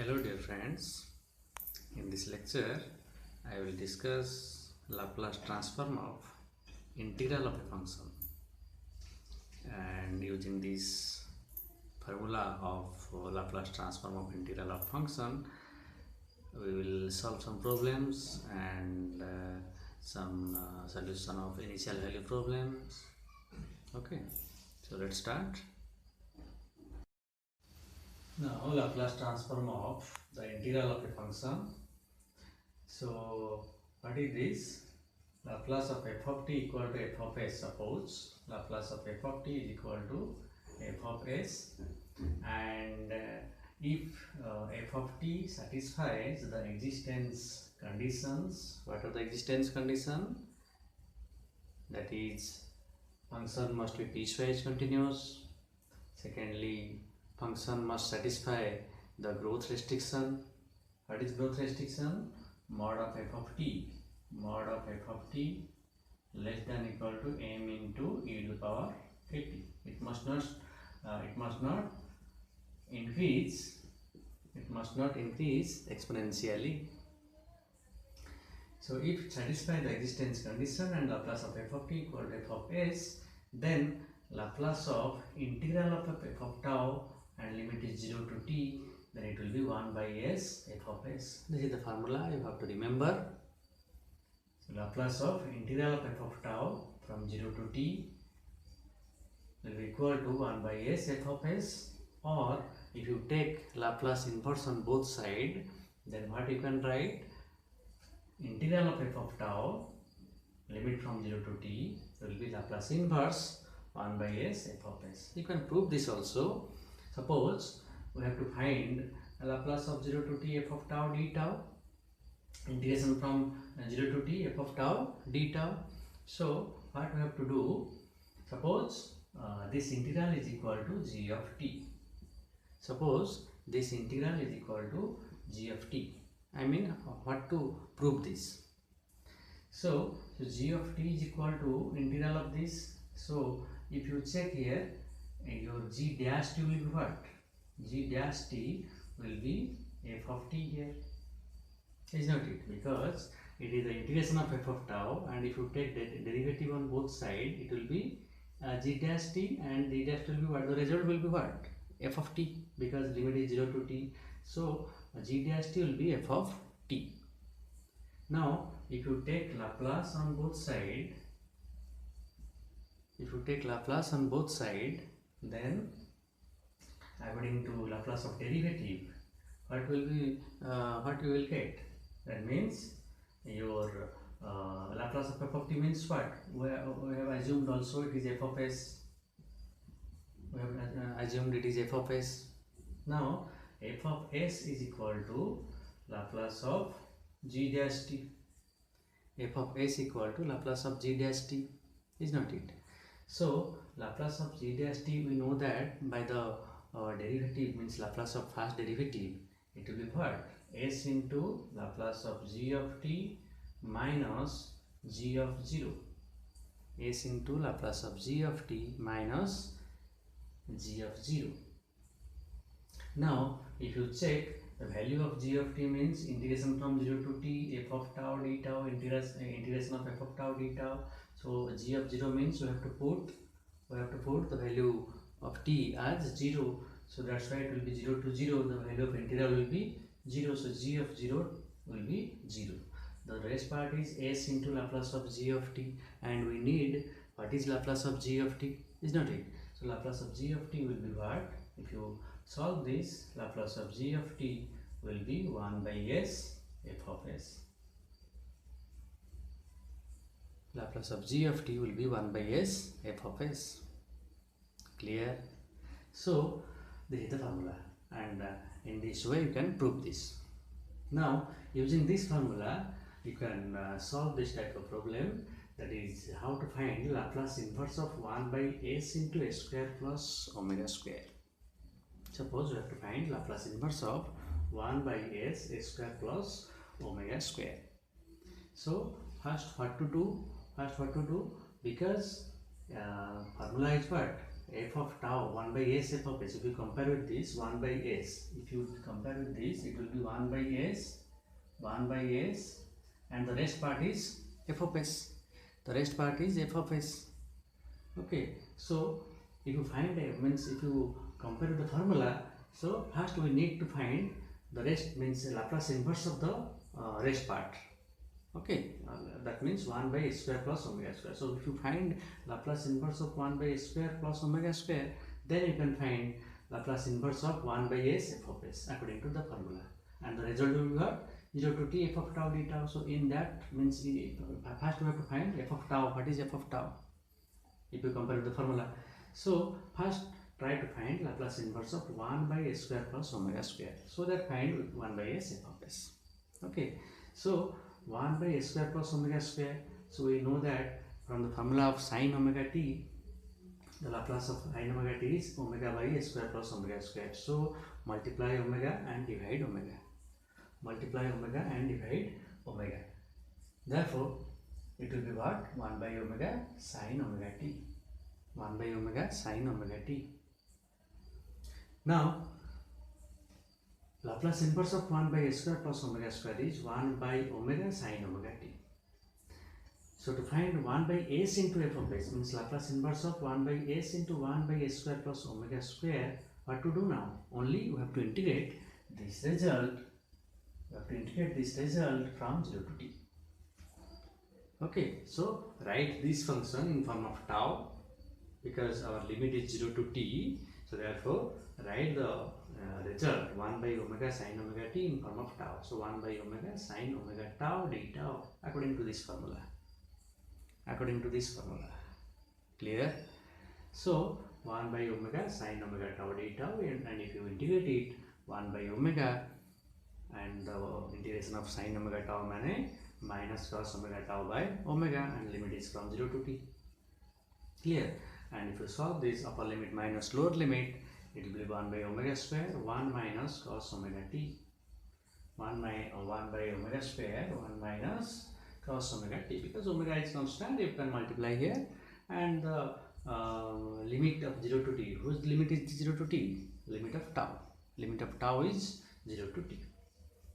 Hello dear friends, in this lecture I will discuss Laplace transform of integral of a function, and using this formula of Laplace transform of integral of function we will solve some problems and some solution of initial value problems. Okay, so let's start. Now Laplace transform of the integral of a function. So what is this? Laplace of f of t equal to f of s. Suppose Laplace of f of t is equal to f of s, and if f of t satisfies the existence conditions. What are the existence conditions? That is, function must be piecewise continuous. Secondly, function must satisfy the growth restriction. What is growth restriction? Mod of f of t less than equal to m into e to the power kt. It must not increase exponentially. So if it satisfies the existence condition and Laplace of f of t equal to f of s, then Laplace of integral of f of tau and limit is 0 to t, then it will be 1 by s f of s. This is the formula you have to remember. So Laplace of integral of f of tau from 0 to t will be equal to 1 by s f of s, or if you take Laplace inverse on both sides, then what you can write? Integral of f of tau limit from 0 to t will be Laplace inverse 1 by s f of s. You can prove this also. Suppose we have to find a Laplace of 0 to t f of tau d tau, integration from 0 to t f of tau d tau. So what we have to do? Suppose this integral is equal to g of t. Suppose this integral is equal to g of t. I mean, what to prove this? So g of t is equal to integral of this. So if you check here, your g dash t will be what? G dash t will be f of t here. Is not it? Because it is the integration of f of tau, and if you take the derivative on both sides, it will be g dash t, and g dash t will be what? The result will be what? F of t, because limit is 0 to t. So g dash t will be f of t. Now if you take Laplace on both sides, then according to Laplace of derivative, what you will get? That means your Laplace of f of t means what? We have assumed also it is f of s. We have assumed it is f of s. Now f of s is equal to Laplace of g dash t. F of s equal to Laplace of g dash t. Is not it? So Laplace of g dash t, we know that by the derivative, means Laplace of first derivative, it will be what? S into Laplace of g of t minus g of 0. S into Laplace of g of t minus g of 0. Now if you check the value of g of t, means integration from 0 to t f of tau d tau, integration of f of tau d tau. So g of 0 means we have to put the value of t as 0. So that's why it will be 0 to 0. The value of integral will be 0. So g of 0 will be 0. The rest part is s into Laplace of g of t, and we need what is Laplace of g of t, is not it? So Laplace of g of t will be what? If you solve this, Laplace of g of t will be 1 by s f of s. Laplace of g of t will be 1 by s f of s. Clear? So this is the formula, and in this way you can prove this. Now using this formula you can solve this type of problem, that is how to find Laplace inverse of 1 by s into s square plus omega square. Suppose we have to find Laplace inverse of 1 by s square plus omega square. So first what to do? Because formula is what? f of tau 1 by s f of s, if you compare with this 1 by s, if you compare with this, it will be 1 by s, and the rest part is f of s. The rest part is f of s. Okay, so if you find means if you compare the formula, so first we need to find the rest, means Laplace inverse of the rest part. Okay, that means 1 by s square plus omega square. So if you find Laplace inverse of 1 by s square plus omega square, then you can find Laplace inverse of 1 by s f of s according to the formula, and the result will be what? 0 to t f of tau d tau. So in that means first we have to find f of tau. What is f of tau? If you compare the formula, so first try to find Laplace inverse of 1 by s square plus omega square. So that find 1 by s f of s. Okay, so 1 by s square plus omega square. So we know that from the formula of sine omega t, the Laplace of sine omega t is omega by s square plus omega square. So multiply omega and divide omega. Multiply omega and divide omega. Therefore, it will be what? 1 by omega sine omega t. 1 by omega sine omega t. Now, Laplace inverse of 1 by s square plus omega square is 1 by omega sine omega t. So to find 1 by s into f of s, means Laplace inverse of 1 by s into 1 by s square plus omega square, what to do now? Only you have to integrate this result. You have to integrate this result from 0 to t. Okay, so write this function in form of tau, because our limit is 0 to t. So therefore, write the result 1 by omega sine omega t in form of tau. So 1 by omega sine omega tau d tau according to this formula. According to this formula. Clear? So 1 by omega sine omega tau d tau, and if you integrate it, 1 by omega, and the integration of sine omega tau means minus cos omega tau by omega, and limit is from 0 to t. Clear? And if you solve this upper limit minus lower limit, it will be 1 by omega square 1 minus cos omega t. 1 by omega square 1 minus cos omega t, because omega is constant, you can multiply here, and the limit of 0 to t, whose limit is 0 to t? Limit of tau. Limit of tau is 0 to t.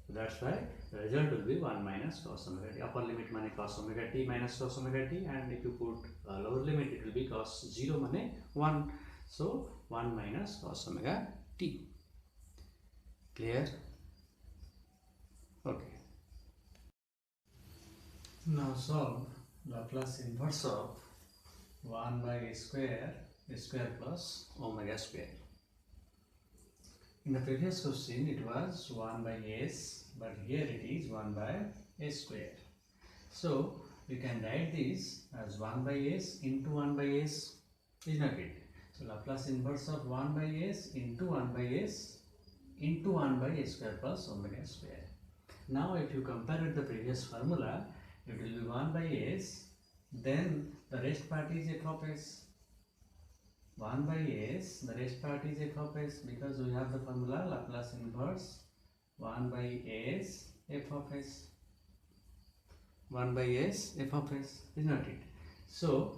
So that's why the result will be 1 minus cos omega t. Upper limit means cos omega t minus cos omega t, and if you put lower limit, it will be cos 0 means 1. So 1 minus cos omega t. Clear? Okay. Now solve Laplace inverse of 1 by s square plus omega square. In the previous question it was 1 by s, but here it is 1 by s square. So you can write this as 1 by s into 1 by s, is not it? So Laplace inverse of 1 by s into 1 by s into 1 by s square plus omega square. Now if you compare with the previous formula, it will be 1 by s, then the rest part is f of s. 1 by s, the rest part is f of s, because we have the formula Laplace inverse 1 by s f of s. 1 by s f of s, is not it? So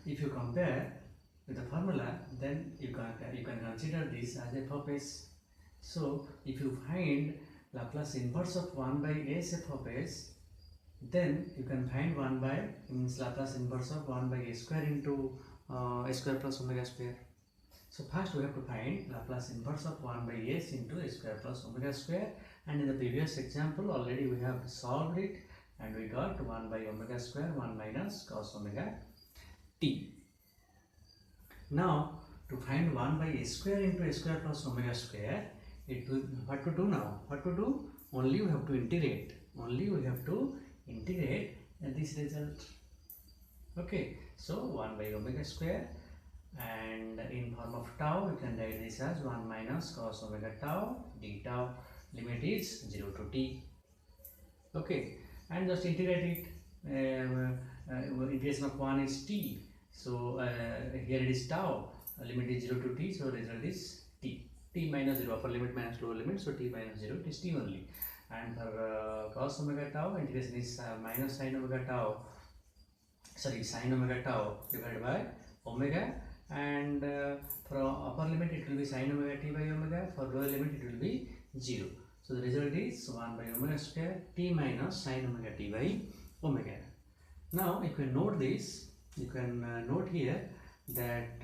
if you compare with the formula, then you can consider this as f of s. So if you find Laplace inverse of 1 by s f of s, then you can find 1 by, means Laplace inverse of 1 by s square into s square plus omega square. So first we have to find Laplace inverse of 1 by s into s square plus omega square, and in the previous example already we have solved it, and we got 1 by omega square 1 minus cos omega t. Now to find 1 by s square into s square plus omega square, it will, what to do now? What to do? Only we have to integrate. Only we have to integrate this result. Okay, so 1 by omega square, and in form of tau you can write this as 1 minus cos omega tau d tau, limit is 0 to t. Okay, and just integrate it. Integration of 1 is t, so here it is tau, limit is 0 to t, so result is t. T minus 0, upper limit minus lower limit, so t minus 0, it is t only. And for cos omega tau, integration is minus sine omega tau, sorry, sine omega tau divided by omega, and for upper limit it will be sin omega t by omega, for lower limit it will be 0. So the result is 1 by omega square t minus sin omega t by omega. Now you can note this, you can note here that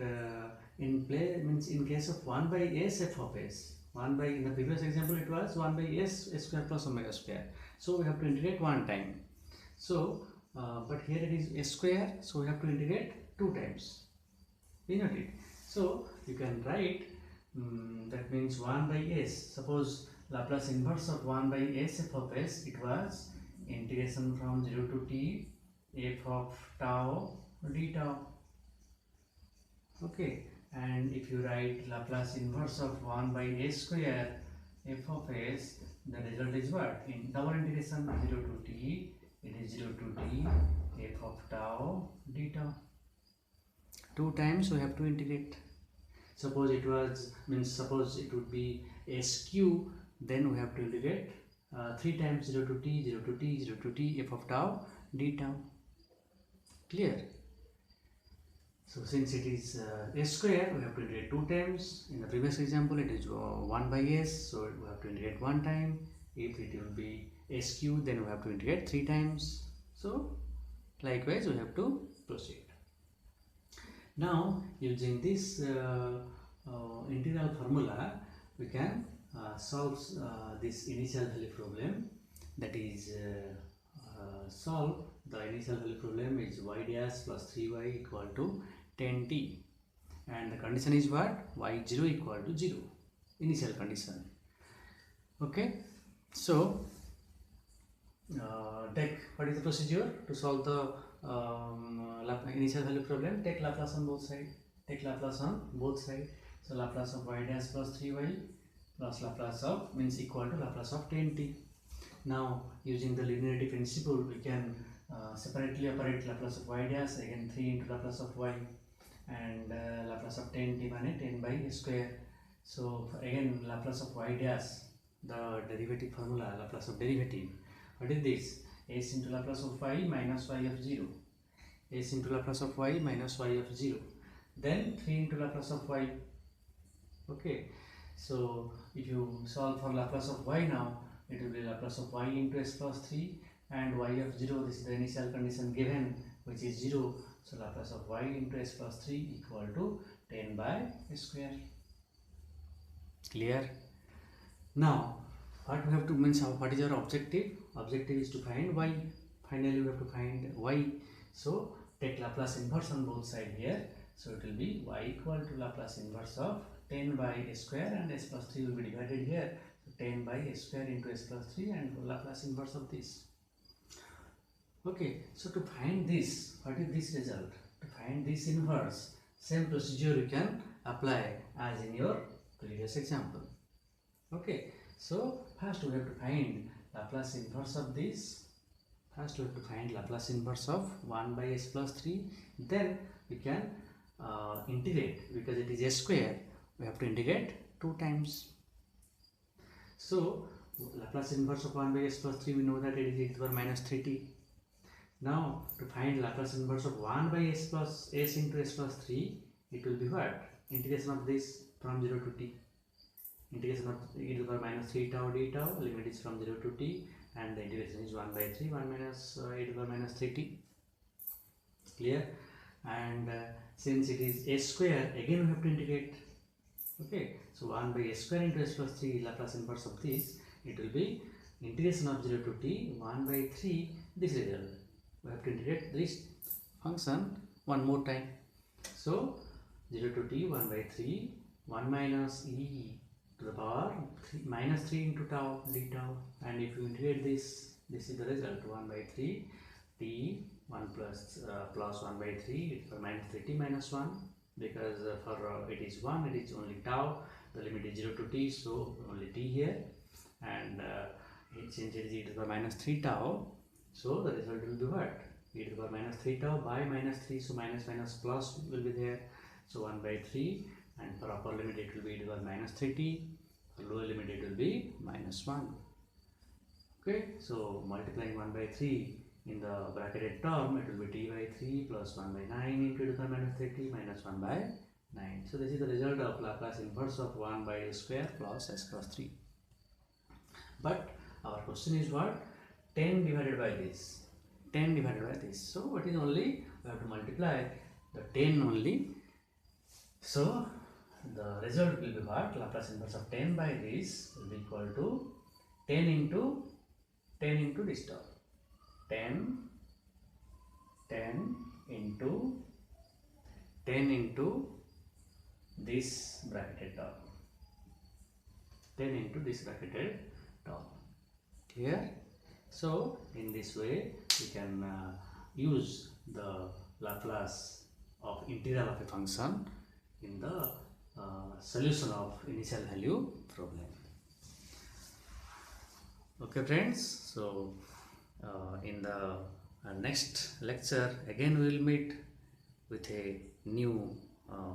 in case of 1 by s f of s, 1 by, in the previous example it was 1 by s square plus omega square, so we have to integrate one time. So but here it is s square, so we have to integrate two times. We note it. So you can write that means 1 by s. Suppose Laplace inverse of 1 by s f of s, it was integration from 0 to t f of tau d tau. Okay, and if you write Laplace inverse of 1 by s square f of s, the result is what? In double integration 0 to t, it is 0 to t f of tau d tau. Two times we have to integrate. Suppose it was, suppose it would be s cube, then we have to integrate 3 times 0 to t, 0 to t, 0 to t f of tau d tau. Clear? So since it is s square, we have to integrate two times. In the previous example it is 1 by s, so we have to integrate one time. If it will be s cube, then we have to integrate 3 times. So likewise we have to proceed. Now using this integral formula, we can solve this initial value problem. That is solve the initial value problem is y dash plus 3y equal to 10t, and the condition is what? y0 equal to 0, initial condition. Okay, so take, what is the procedure to solve the initial value problem? Take Laplace on both sides. Take Laplace on both sides. So Laplace of y dash plus 3y plus Laplace of equal to Laplace of 10t. Now using the linearity principle, we can separately operate Laplace of y dash, again 3 into Laplace of y, and Laplace of 10t means 10 by square. So again Laplace of y dash, the derivative formula, Laplace of derivative, what is this? S into Laplace of y minus y of 0, s into Laplace of y minus y of 0, then 3 into Laplace of y. Okay, so if you solve for Laplace of y now, it will be Laplace of y into s plus 3, and y of 0, this is the initial condition given, which is 0, so Laplace of y into s plus 3 equal to 10 by square. Clear? Now what we have to what is our objective? Objective is to find y. Finally we have to find y. So take Laplace inverse on both sides here. So it will be y equal to Laplace inverse of 10 by s square, and s plus 3 will be divided here. So 10 by s square into s plus 3, and Laplace inverse of this. Okay, so to find this, what is this result? To find this inverse, same procedure you can apply as in your previous example. Okay, so first we have to find Laplace inverse of this. First we have to find Laplace inverse of 1 by s plus 3. Then we can integrate, because it is s square, we have to integrate 2 times. So Laplace inverse of 1 by s plus 3, we know that it is e to the power minus 3t. Now to find Laplace inverse of 1 by s plus s into s plus 3, it will be what? Integration of this from 0 to t. Integration of e to the power minus 3 tau d tau, limit is from 0 to t, and the integration is 1 by 3, 1 minus e to the power minus 3t. Clear? And since it is s square, again we have to integrate. Okay, so 1 by s square into s plus 3, Laplace inverse of this, it will be integration of 0 to t, 1 by 3, this result. We have to integrate this function one more time. So 0 to t, 1 by 3, 1 minus e to the power minus 3 into tau d tau, and if you integrate this, this is the result, 1 by 3 t 1 plus 1 by 3 e to the minus 3t minus 1, because for it is 1, it is only tau, the limit is 0 to t, so only t here, and since it is e to the minus 3 tau, so the result will be what? E to the power minus 3 tau by minus 3, so minus plus will be there, so 1 by 3, and for upper limit it will be e to the power minus 3t, for lower limit it will be minus 1. Okay, so multiplying 1 by 3 in the bracketed term, it will be t by 3 plus 1 by 9 into e to the power minus 3t minus 1 by 9. So this is the result of Laplace inverse of 1 by L square plus S cross 3. But our question is what? 10 divided by this. 10 divided by this. So what is only? We have to multiply the 10 only. So the result will be what? Laplace inverse of 10 by this will be equal to 10 into this term. 10 into this bracketed term. 10 into this bracketed term. Clear? So in this way we can use the Laplace of integral of a function in the solution of initial value problem. Okay friends, so in the next lecture again we will meet with a new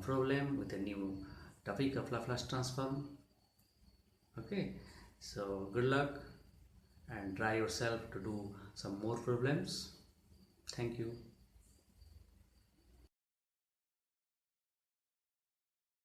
problem, with a new topic of Laplace transform. Okay, so good luck and try yourself to do some more problems. Thank you.